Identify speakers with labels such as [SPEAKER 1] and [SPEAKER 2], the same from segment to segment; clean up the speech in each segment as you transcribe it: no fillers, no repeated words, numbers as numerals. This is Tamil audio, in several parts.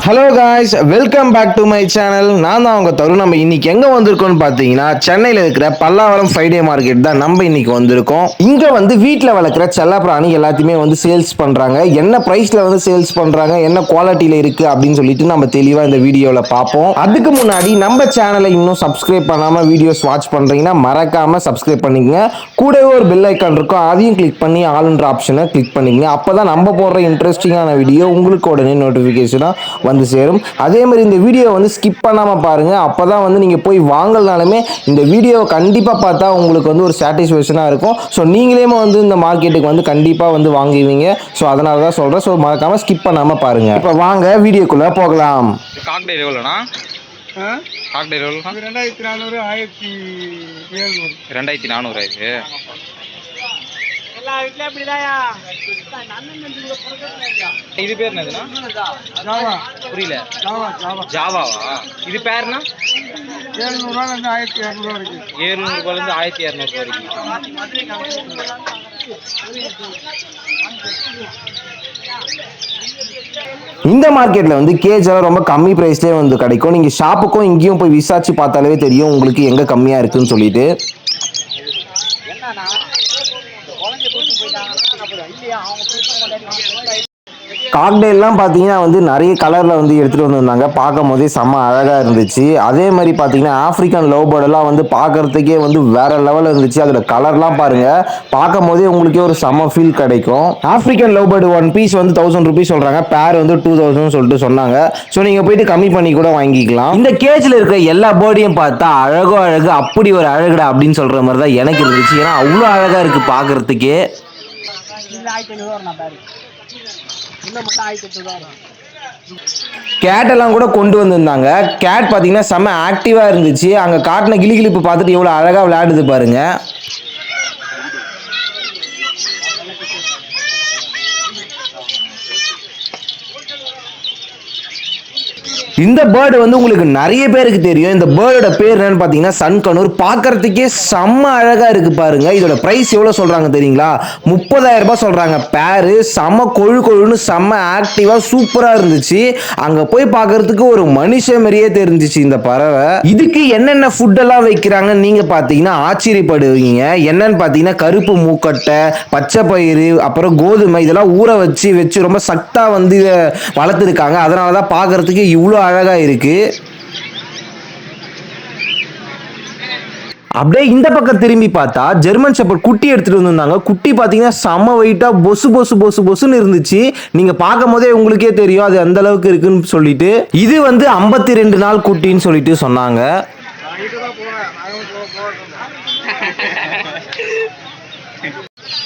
[SPEAKER 1] Hello guys, welcome back to my channel. நான் தான் உங்கள் தருண். நம்ம இன்னைக்கு எங்கே வந்திருக்கோம்னு பார்த்தீங்கன்னா, சென்னையில் இருக்கிற பல்லாவரம் ஃப்ரைடே மார்க்கெட் தான் நம்ம இன்னைக்கு வந்திருக்கோம். இங்கே வந்து வீட்டில் வளர்க்குற செல்லப்பிராணி எல்லாத்தையுமே வந்து சேல்ஸ் பண்ணுறாங்க. என்ன ப்ரைஸில் வந்து சேல்ஸ் பண்ணுறாங்க, என்ன குவாலிட்டியில் இருக்குது அப்படின்னு சொல்லிட்டு நம்ம தெளிவாக இந்த வீடியோவில் பார்ப்போம். அதுக்கு முன்னாடி நம்ம சேனலை இன்னும் சப்ஸ்கிரைப் பண்ணாமல் வீடியோஸ் வாட்ச் பண்ணுறீங்கன்னா மறக்காமல் சப்ஸ்கிரைப் பண்ணிக்கங்க. கூடவே ஒரு பெல் ஐக்கான் இருக்கும், அதையும் கிளிக் பண்ணி ஆல்ன்ற ஆப்ஷனை கிளிக் பண்ணிக்கங்க. அப்போ தான் நம்ம போடுற இன்ட்ரெஸ்டிங்கான வீடியோ உங்களுக்கு உடனே நோட்டிஃபிகேஷனாக வந்து சேரும். அதே மாதிரி இந்த வீடியோ வந்து ஸ்கிப் பண்ணாமல் பாருங்கள். அப்போ தான் வந்து நீங்கள் போய் வாங்கலனாலுமே இந்த வீடியோவை கண்டிப்பாக பார்த்தா உங்களுக்கு வந்து ஒரு சாட்டிஸ்ஃபேக்ஷனாக இருக்கும். ஸோ நீங்களே வந்து இந்த மார்க்கெட்டுக்கு வந்து கண்டிப்பாக வந்து வாங்குவீங்க. ஸோ அதனால தான் சொல்கிறேன். ஸோ மறக்காமல் ஸ்கிப் பண்ணாமல் பாருங்கள். இப்போ வாங்க வீடியோக்குள்ளே போகலாம்.
[SPEAKER 2] காக்டெயில் எவ்வளோண்ணா? காக்டெயில் எவ்வளோ?
[SPEAKER 3] 2400 1700.
[SPEAKER 2] 2400 ஆயிருக்கு. இது பேர் என்னதுண்ணா?
[SPEAKER 3] ஜாவா.
[SPEAKER 2] புரியல.
[SPEAKER 3] ஜாவா.
[SPEAKER 2] ஜாவாவா? இது பேர்னா
[SPEAKER 3] 700 1200 வரைக்கும்.
[SPEAKER 2] 700 1200 வரைக்கும்.
[SPEAKER 1] இந்த மார்க்கெட்டில் வந்து கேஜ் எல்லாம் ரொம்ப கம்மி ப்ரைஸ்லேயே வந்து கிடைக்கும். நீங்கள் ஷாப்புக்கும் இங்கேயும் போய் விசாரிச்சு பார்த்தாலே தெரியும் உங்களுக்கு எங்கே கம்மியாக இருக்குன்னு சொல்லிட்டு. காக்டெயில்லாம் பார்த்தீங்கன்னா வந்து நிறைய கலரில் வந்து எடுத்துகிட்டு வந்திருந்தாங்க. பார்க்கும் போதே செம்ம அழகாக இருந்துச்சு. அதே மாதிரி பார்த்தீங்கன்னா ஆஃப்ரிக்கன் லவ் பேர்டெல்லாம் வந்து பார்க்குறதுக்கே வந்து வேறு லெவலில் இருந்துச்சு. அதோட கலர்லாம் பாருங்கள், பார்க்கும் போதே உங்களுக்கே ஒரு செம்ம ஃபீல் கிடைக்கும். ஆஃப்ரிக்கன் லவ் பேர்டு 1 பீஸ் வந்து 1000 ருபீஸ் சொல்கிறாங்க. பேர் வந்து 2000 சொல்லிட்டு சொன்னாங்க. ஸோ நீங்கள் போயிட்டு கம்மி பண்ணி கூட வாங்கிக்கலாம். இந்த கேஜில் இருக்கிற எல்லா பேர்டையும் பார்த்தா அழகோ அழகு, அப்படி ஒரு அழகுடா அப்படின்னு சொல்கிற மாதிரி தான் எனக்கு இருந்துச்சு. ஏன்னா அவ்வளோ அழகாக இருக்குது பார்க்குறதுக்கே. கேட் எல்லாம் கூட கொண்டு வந்திருந்தாங்க. கேட் பார்த்தீங்கன்னா செம்ம ஆக்டிவா இருந்துச்சு. அங்க காட்டின கிளிகிளிப்பு பார்த்துட்டு எவ்வளவு அழகா விளையாடுது பாருங்க. இந்த பேர்டு வந்து உங்களுக்கு நிறைய பேருக்கு தெரியும். இந்த பேர்டோட பேர் என்னன்னு பார்த்தீங்கன்னா சன்கனூர். பார்க்கறதுக்கே செம்ம அழகா இருக்கு பாருங்க. இதோட பிரைஸ் எவ்வளோ சொல்றாங்க தெரியுங்களா? 30,000 ரூபாய் சொல்றாங்க. பேரு செம்ம கொழுன்னு செம்ம ஆக்டிவா சூப்பரா இருந்துச்சு. அங்க போய் பார்க்கறதுக்கு ஒரு மனுஷ மாதிரியே தெரிஞ்சிச்சு இந்த பறவை. இதுக்கு என்னென்ன ஃபுட் எல்லாம் வைக்கிறாங்க நீங்க பார்த்தீங்கன்னா ஆச்சரியப்படுவீங்க. என்னன்னு பார்த்தீங்கன்னா கருப்பு மூக்கட்டை, பச்சை பயிறு, அப்புறம் கோதுமை இதெல்லாம் ஊற வச்சு ரொம்ப சத்தா வந்து வளர்த்துருக்காங்க. அதனாலதான் பார்க்கறதுக்கு இவ்வளோ அழகா இருக்கு. அப்படியே இந்த பக்கம் திரும்பி பார்த்தா ஜெர்மன் ஷெப்பர்ட் குட்டி எடுத்துட்டு வந்திருந்தாங்க. குட்டி பார்த்தீங்கன்னா செம்ம வெயிட்டா பொசுன்னு இருந்துச்சு. நீங்க பார்க்கும் போதே உங்களுக்கே தெரியும் அது அந்த அளவுக்கு இருக்குன்னு சொல்லிட்டு. இது வந்து 52 நாள் குட்டின்னு சொல்லிட்டு சொன்னாங்க.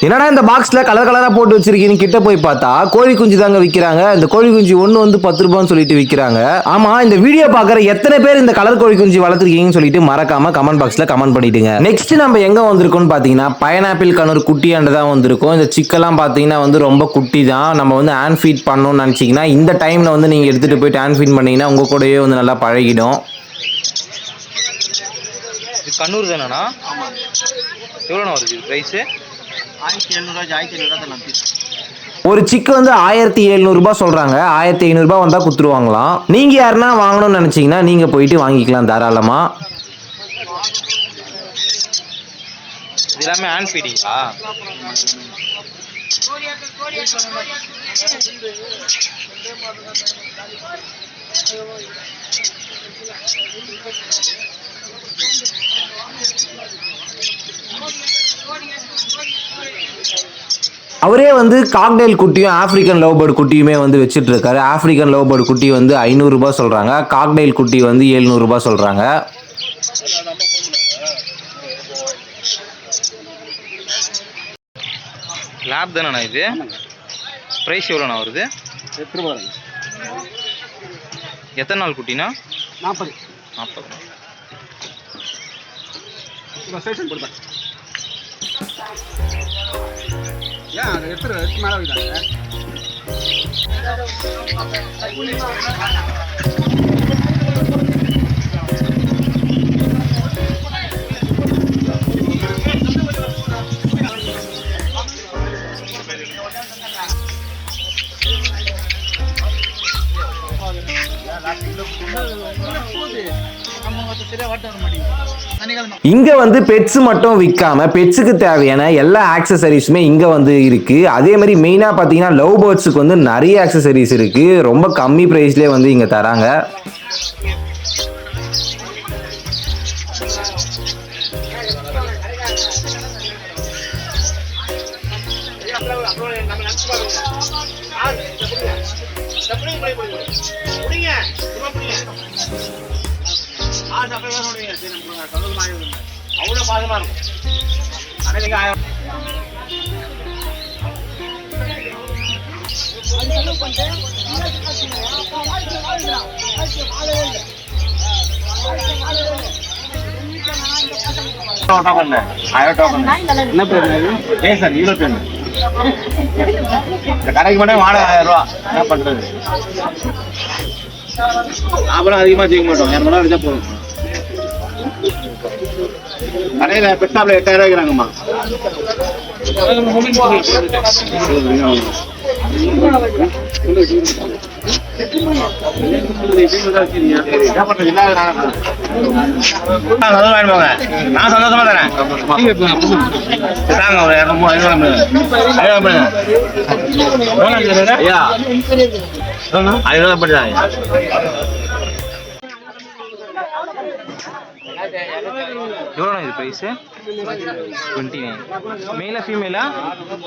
[SPEAKER 1] என்னடா இந்த பாக்ஸ்ல கலரா போட்டு வச்சிருக்கீங்க கிட்ட போய் பார்த்தா கோழி குஞ்சு தாங்க விற்கிறாங்க. இந்த கோழி குஞ்சு ஒன்று வந்து 10 ரூபான்னு சொல்லிட்டு விற்கிறாங்க. ஆமா, இந்த வீடியோ பார்க்குற எத்தனை பேர் இந்த கலர் கோழி குஞ்சு வளர்த்துருக்கீங்கன்னு சொல்லிட்டு மறக்காம கமெண்ட் பாக்ஸ்ல கமெண்ட் பண்ணிடுங்க. நெக்ஸ்ட் நம்ம எங்க வந்திருக்கோம்னு பாத்தீங்கன்னா பைனாப்பிள் கனூர் குட்டியாண்ட தான் வந்திருக்கோம். இந்த சிக்கெல்லாம் பாத்தீங்கன்னா வந்து ரொம்ப குட்டி தான். நம்ம வந்து ஹேண்ட் ஃபீட் பண்ணணும்னு நினைச்சீங்கன்னா இந்த டைம்ல வந்து நீங்க எடுத்துட்டு போயிட்டு ஹேண்ட் ஃபீட் பண்ணீங்கன்னா உங்க கூடயே வந்து நல்லா பழகிடும்.
[SPEAKER 2] கண்ணூர் தானேண்ணா? எவ்வளோண்ணா வருது பிரைஸு?
[SPEAKER 3] 1700
[SPEAKER 1] ஒரு சிக்கு வந்து 1700 ரூபாய் சொல்றாங்க. 1500 ரூபாய் வந்தா குத்துருவாங்களாம். நீங்க யாருன்னா வாங்கணும்னு நினைச்சீங்கன்னா நீங்க போயிட்டு வாங்கிக்கலாம் தாராளமா.
[SPEAKER 2] இது எல்லாமே ஹேண்ட் ஃபீடிங்கா?
[SPEAKER 1] அவரே வந்து காக்டெயில் குட்டியும் ஆப்பிரிக்கன் லவ் பேர்டு குட்டியுமே வந்து வச்சுட்டு இருக்காரு. ஆப்பிரிக்கன் லவ் பேர்டு குட்டி வந்து 500 ரூபாய் சொல்றாங்க. காக்டெயில் குட்டி வந்து 700 ரூபாய் சொல்றாங்க.
[SPEAKER 2] லேப் தானேண்ணா இது? ப்ரைஸ் எவ்வளோண்ணா வருது?
[SPEAKER 3] 8 ரூபாய்.
[SPEAKER 2] எத்தனை நாள் குட்டினா?
[SPEAKER 3] 40. ஏன் அது எடுத்து மேலே வைக்கிறாங்க?
[SPEAKER 1] இங்க வந்து பெட்ஸ் மட்டும் விற்காம பெட்ஸுக்கு தேவையான எல்லா ஆக்சசரிஸுமே இங்க வந்து இருக்கு. அதே மாதிரி மெயினா பாத்தீங்கன்னா லவ் பேர்ட்ஸுக்கு வந்து நிறைய ஆக்சசரிஸ் இருக்கு. ரொம்ப கம்மி பிரைஸ்லயே வந்து இங்க தராங்க.
[SPEAKER 3] அவ்வளோ பாதமா இருக்கும். என்ன பேர் ஜேசன் யூரோப்பியன். இந்த கடைக்கு மட்டும் வாடகை 1000 ரூபா. என்ன பண்றது? அப்புறம் அதிகமா செய்ய மாட்டோம். 200 ரூபா அடிச்சா போதும். கடையில பெட்டாப்ல 8000 ரூபாய்க்குறாங்கம்மா. நான் சந்தோஷமா தரேன். ஐயா 500 ரூபாய் படிதாங்க.
[SPEAKER 2] எவ்வளோண்ணா இது ப்ரைஸு? 29. மேலா ஃபீமேலா?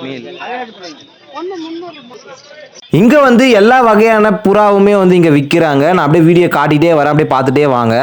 [SPEAKER 2] மேல்.
[SPEAKER 1] இங்க வந்து எல்லா வகையான புறாவுமே வந்து இங்க விற்கிறாங்க. நான் அப்படியே வீடியோ காட்டிட்டே வரேன், அப்படியே பார்த்துட்டே வாங்க.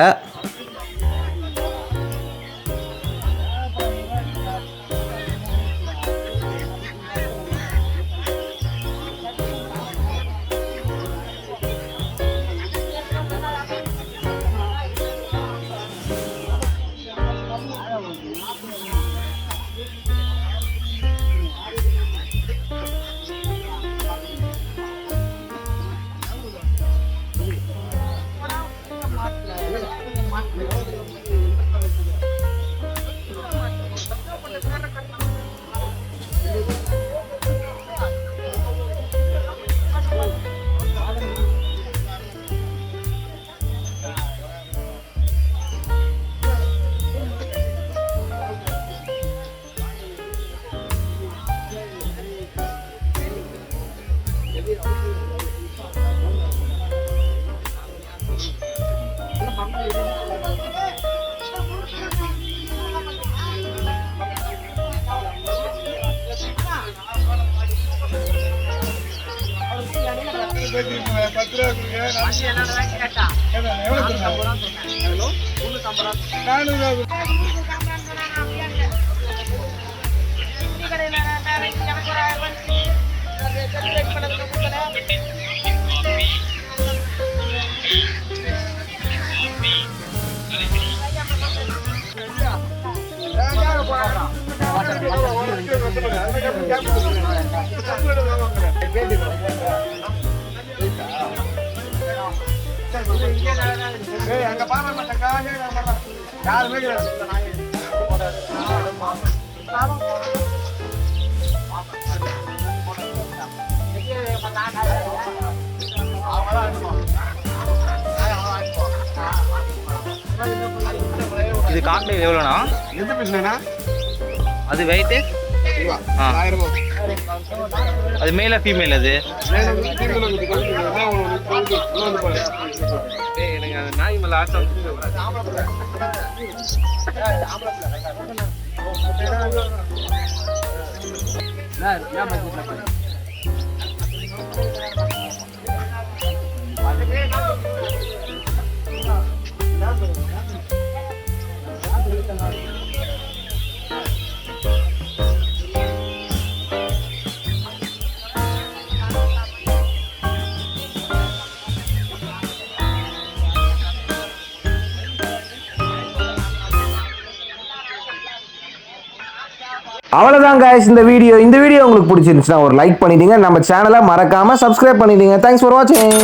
[SPEAKER 2] இது காக்டெயில் எவ்வளோண்ணா?
[SPEAKER 3] எந்த பீஸ்ண்ணா?
[SPEAKER 2] அது வெயிட்டு? ஆ
[SPEAKER 3] 1000 ரூபா.
[SPEAKER 2] அது மேலா ஃபீமேல்? அது
[SPEAKER 3] எனக்கு அந்த நாய் மேல ஆசை வந்து
[SPEAKER 1] அவ்வளவுதான் guys இந்த வீடியோ உங்களுக்கு பிடிச்சிருந்துச்சுன்னா ஒரு லைக் பண்ணிடுங்க. நம்ம சேனலை மறக்காம சப்ஸ்கிரைப் பண்ணிடுங்க. தேங்க்ஸ் ஃபார் வாட்சிங்.